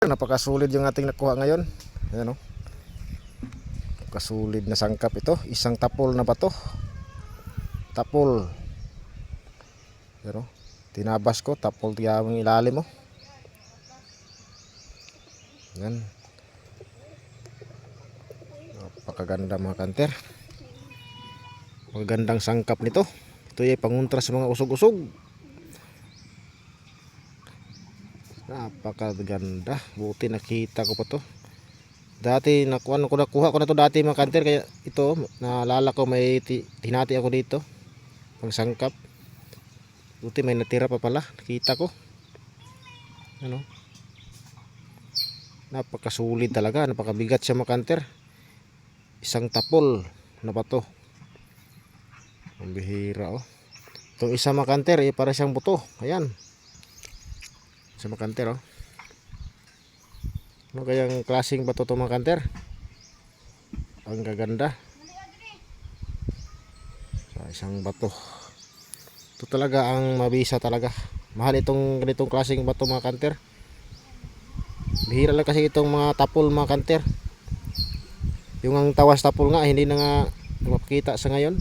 Napakasulid yung ating nakuha ngayon. Ayan o. Napakasulid na sangkap ito. Isang tapol na bato. Tapol. Ayan o. Tinabas ko. Tapol tiyawang ilalim mo. Ayan. Napakaganda mga kanter. Magandang sangkap nito. Ito ay panguntra sa mga usog-usog. Napakaganda. Buti nakita ko pa to. Dati nakuha ko na to dati mga kanter. Kaya ito naalala ko may hinati ako dito pang sangkap. Buti may natira pa pala. Nakita ko. Ano? Napakasulit talaga. Napakabigat siya mga kanter. Isang tapol na bato. Ang bihira oh. Itong isa mga kanter para siyang buto. Ayan. Sa mga kanter oh. Ano kayang klaseng bato to mga kanter? Ang gaganda. Sa isang bato. Ito talaga ang mabisa talaga. Mahal itong ganitong klaseng bato mga kanter. Bihira lang kasi itong mga tapol mga kanter. Yung ang tawas tapol nga hindi na nga mapakita sa ngayon.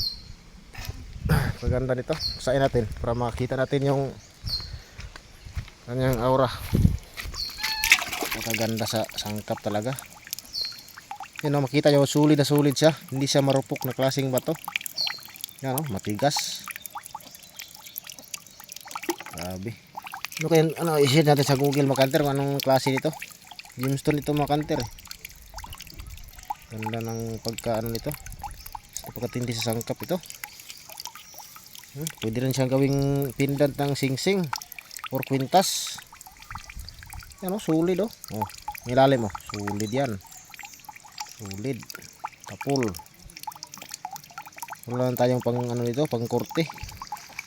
Maganda nito. Sain natin para makita natin yung kanyang aura. Maganda sa sangkap talaga. Yan o, makita nyo sulit na sulit siya. Hindi siya marupok na klaseng bato. Yan o, matigas. Grabe. Ano i-share natin sa Google mga kanter kung anong klase nito. Gemstone ito mga kanter. Ganda ng pagkaano nito. Napakatindi sa sangkap ito. Pwede rin siyang gawing pendant ng singsing or kwintas. Yan o, sulit o. Oh, nilalim o. Sulit yan. Sulit. Tapol. Wala lang tayong pang ano nito, pang korte.